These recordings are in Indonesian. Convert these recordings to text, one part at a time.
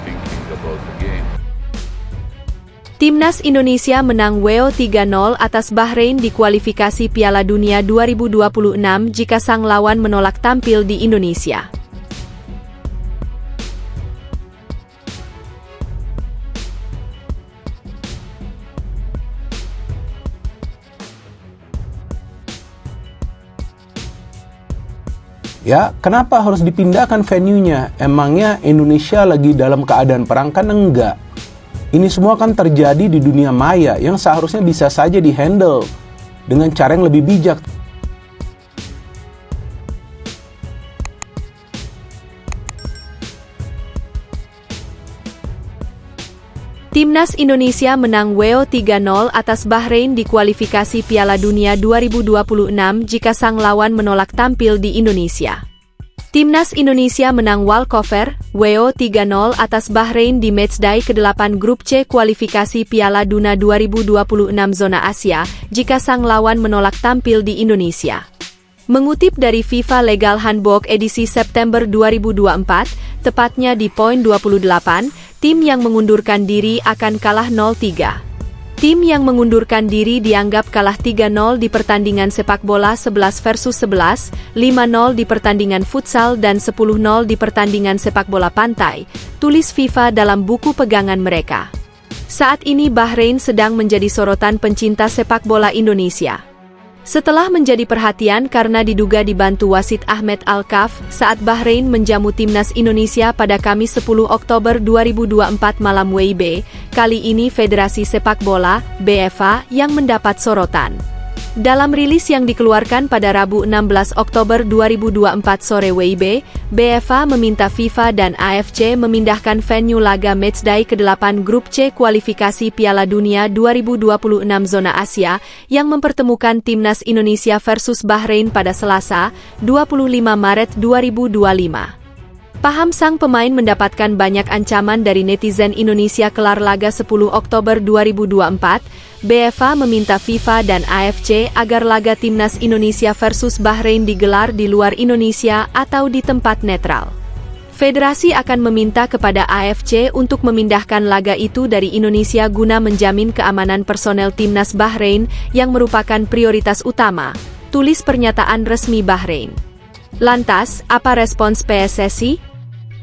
thinking about the game. Timnas Indonesia menang WO 3-0 atas Bahrain di kualifikasi Piala Dunia 2026 jika sang lawan menolak tampil di Indonesia. Ya, kenapa harus dipindahkan venue-nya? Emangnya Indonesia lagi dalam keadaan perang? Kan enggak. Ini semua kan terjadi di dunia maya yang seharusnya bisa saja dihandle dengan cara yang lebih bijak. Timnas Indonesia menang WO 3-0 atas Bahrain di kualifikasi Piala Dunia 2026 jika sang lawan menolak tampil di Indonesia. Timnas Indonesia menang walkover, WO 3-0 atas Bahrain di matchday ke-8 Grup C kualifikasi Piala Dunia 2026 Zona Asia jika sang lawan menolak tampil di Indonesia. Mengutip dari FIFA Legal Handbook edisi September 2024, tepatnya di poin 28, tim yang mengundurkan diri akan kalah 0-3. Tim yang mengundurkan diri dianggap kalah 3-0 di pertandingan sepak bola 11 versus 11, 5-0 di pertandingan futsal dan 10-0 di pertandingan sepak bola pantai, tulis FIFA dalam buku pegangan mereka. Saat ini Bahrain sedang menjadi sorotan pencinta sepak bola Indonesia. Setelah menjadi perhatian karena diduga dibantu wasit Ahmed Al-Kaf saat Bahrain menjamu Timnas Indonesia pada Kamis 10 Oktober 2024 malam WIB, kali ini Federasi Sepak Bola, BFA, yang mendapat sorotan. Dalam rilis yang dikeluarkan pada Rabu 16 Oktober 2024 sore WIB, BFA meminta FIFA dan AFC memindahkan venue laga matchday ke-8 Grup C kualifikasi Piala Dunia 2026 Zona Asia yang mempertemukan Timnas Indonesia versus Bahrain pada Selasa, 25 Maret 2025. Paham sang pemain mendapatkan banyak ancaman dari netizen Indonesia kelar laga 10 Oktober 2024, BFA meminta FIFA dan AFC agar laga Timnas Indonesia versus Bahrain digelar di luar Indonesia atau di tempat netral. Federasi akan meminta kepada AFC untuk memindahkan laga itu dari Indonesia guna menjamin keamanan personel Timnas Bahrain yang merupakan prioritas utama, tulis pernyataan resmi Bahrain. Lantas, apa respons PSSI?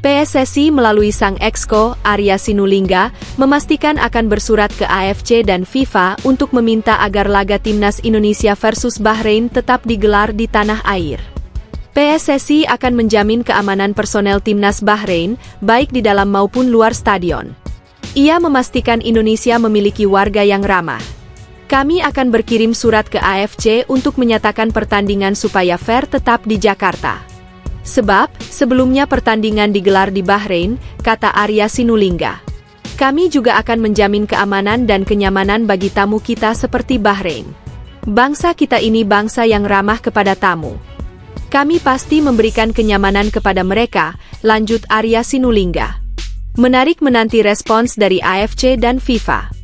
PSSI melalui sang exco, Arya Sinulinga, memastikan akan bersurat ke AFC dan FIFA untuk meminta agar laga Timnas Indonesia versus Bahrain tetap digelar di tanah air. PSSI akan menjamin keamanan personel Timnas Bahrain, baik di dalam maupun luar stadion. Ia memastikan Indonesia memiliki warga yang ramah. Kami akan berkirim surat ke AFC untuk menyatakan pertandingan supaya fair tetap di Jakarta. Sebab, sebelumnya pertandingan digelar di Bahrain, kata Arya Sinulinga. Kami juga akan menjamin keamanan dan kenyamanan bagi tamu kita seperti Bahrain. Bangsa kita ini bangsa yang ramah kepada tamu. Kami pasti memberikan kenyamanan kepada mereka, lanjut Arya Sinulinga. Menarik menanti respons dari AFC dan FIFA.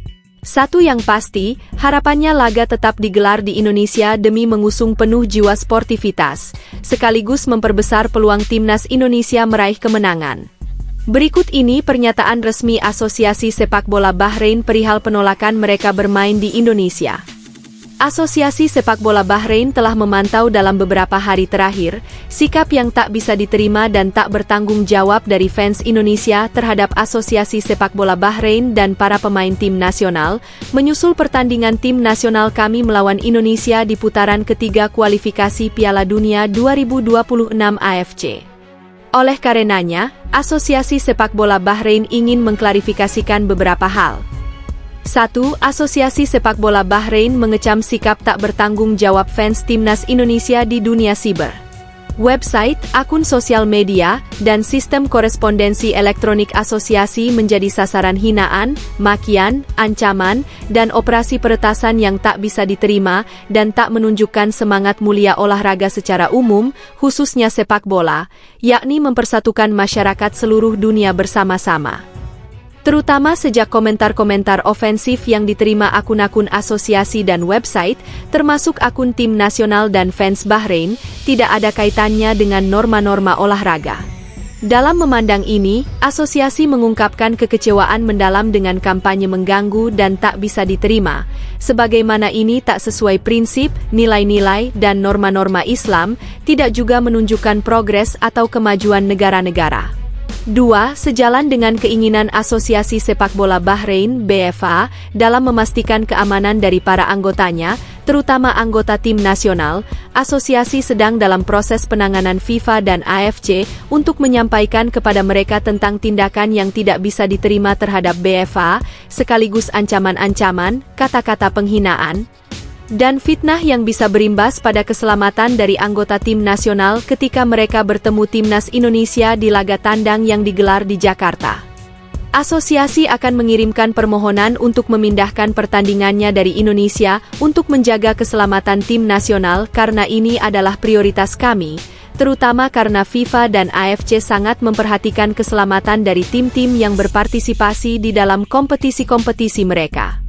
Satu yang pasti, harapannya laga tetap digelar di Indonesia demi mengusung penuh jiwa sportivitas, sekaligus memperbesar peluang Timnas Indonesia meraih kemenangan. Berikut ini pernyataan resmi Asosiasi Sepak Bola Bahrain perihal penolakan mereka bermain di Indonesia. Asosiasi Sepak Bola Bahrain telah memantau dalam beberapa hari terakhir, sikap yang tak bisa diterima dan tak bertanggung jawab dari fans Indonesia terhadap Asosiasi Sepak Bola Bahrain dan para pemain tim nasional, menyusul pertandingan tim nasional kami melawan Indonesia di putaran ketiga kualifikasi Piala Dunia 2026 AFC. Oleh karenanya, Asosiasi Sepak Bola Bahrain ingin mengklarifikasikan beberapa hal. 1. Asosiasi Sepak Bola Bahrain mengecam sikap tak bertanggung jawab fans Timnas Indonesia di dunia siber. Website, akun sosial media, dan sistem korespondensi elektronik asosiasi menjadi sasaran hinaan, makian, ancaman, dan operasi peretasan yang tak bisa diterima dan tak menunjukkan semangat mulia olahraga secara umum, khususnya sepak bola, yakni mempersatukan masyarakat seluruh dunia bersama-sama. Terutama sejak komentar-komentar ofensif yang diterima akun-akun asosiasi dan website, termasuk akun tim nasional dan fans Bahrain, tidak ada kaitannya dengan norma-norma olahraga. Dalam memandang ini, asosiasi mengungkapkan kekecewaan mendalam dengan kampanye mengganggu dan tak bisa diterima, sebagaimana ini tak sesuai prinsip, nilai-nilai, dan norma-norma Islam, tidak juga menunjukkan progres atau kemajuan negara-negara. 2. Sejalan dengan keinginan Asosiasi Sepak Bola Bahrain (BFA) dalam memastikan keamanan dari para anggotanya, terutama anggota tim nasional, asosiasi sedang dalam proses penanganan FIFA dan AFC untuk menyampaikan kepada mereka tentang tindakan yang tidak bisa diterima terhadap BFA, sekaligus ancaman-ancaman, kata-kata penghinaan, dan fitnah yang bisa berimbas pada keselamatan dari anggota tim nasional ketika mereka bertemu timnas Indonesia di laga tandang yang digelar di Jakarta. Asosiasi akan mengirimkan permohonan untuk memindahkan pertandingannya dari Indonesia untuk menjaga keselamatan tim nasional karena ini adalah prioritas kami, terutama karena FIFA dan AFC sangat memperhatikan keselamatan dari tim-tim yang berpartisipasi di dalam kompetisi-kompetisi mereka.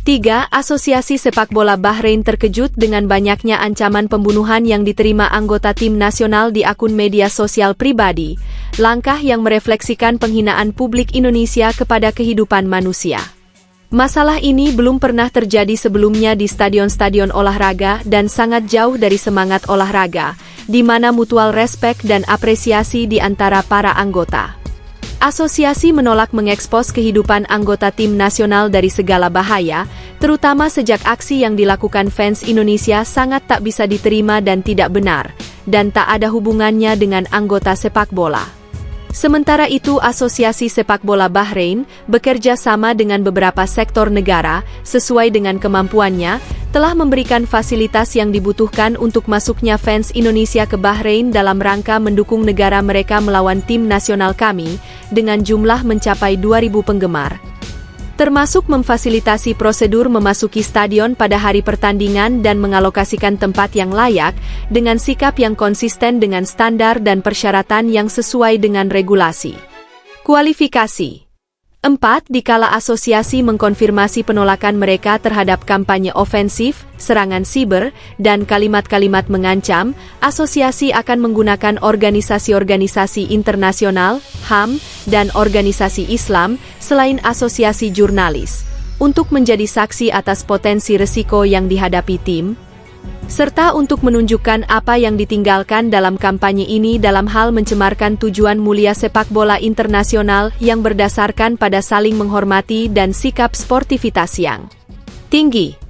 3. Asosiasi Sepak Bola Bahrain terkejut dengan banyaknya ancaman pembunuhan yang diterima anggota tim nasional di akun media sosial pribadi, langkah yang merefleksikan penghinaan publik Indonesia kepada kehidupan manusia. Masalah ini belum pernah terjadi sebelumnya di stadion-stadion olahraga dan sangat jauh dari semangat olahraga, di mana mutual respek dan apresiasi di antara para anggota. Asosiasi menolak mengekspos kehidupan anggota tim nasional dari segala bahaya, terutama sejak aksi yang dilakukan fans Indonesia sangat tak bisa diterima dan tidak benar, dan tak ada hubungannya dengan anggota sepak bola. Sementara itu, Asosiasi Sepak Bola Bahrain bekerja sama dengan beberapa sektor negara, sesuai dengan kemampuannya, telah memberikan fasilitas yang dibutuhkan untuk masuknya fans Indonesia ke Bahrain dalam rangka mendukung negara mereka melawan tim nasional kami, dengan jumlah mencapai 2.000 penggemar. Termasuk memfasilitasi prosedur memasuki stadion pada hari pertandingan dan mengalokasikan tempat yang layak, dengan sikap yang konsisten dengan standar dan persyaratan yang sesuai dengan regulasi. Kualifikasi. 4. Dikala asosiasi mengkonfirmasi penolakan mereka terhadap kampanye ofensif, serangan siber, dan kalimat-kalimat mengancam, asosiasi akan menggunakan organisasi-organisasi internasional, HAM, dan organisasi Islam, selain asosiasi jurnalis, untuk menjadi saksi atas potensi risiko yang dihadapi tim, serta untuk menunjukkan apa yang ditinggalkan dalam kampanye ini dalam hal mencemarkan tujuan mulia sepak bola internasional yang berdasarkan pada saling menghormati dan sikap sportivitas yang tinggi.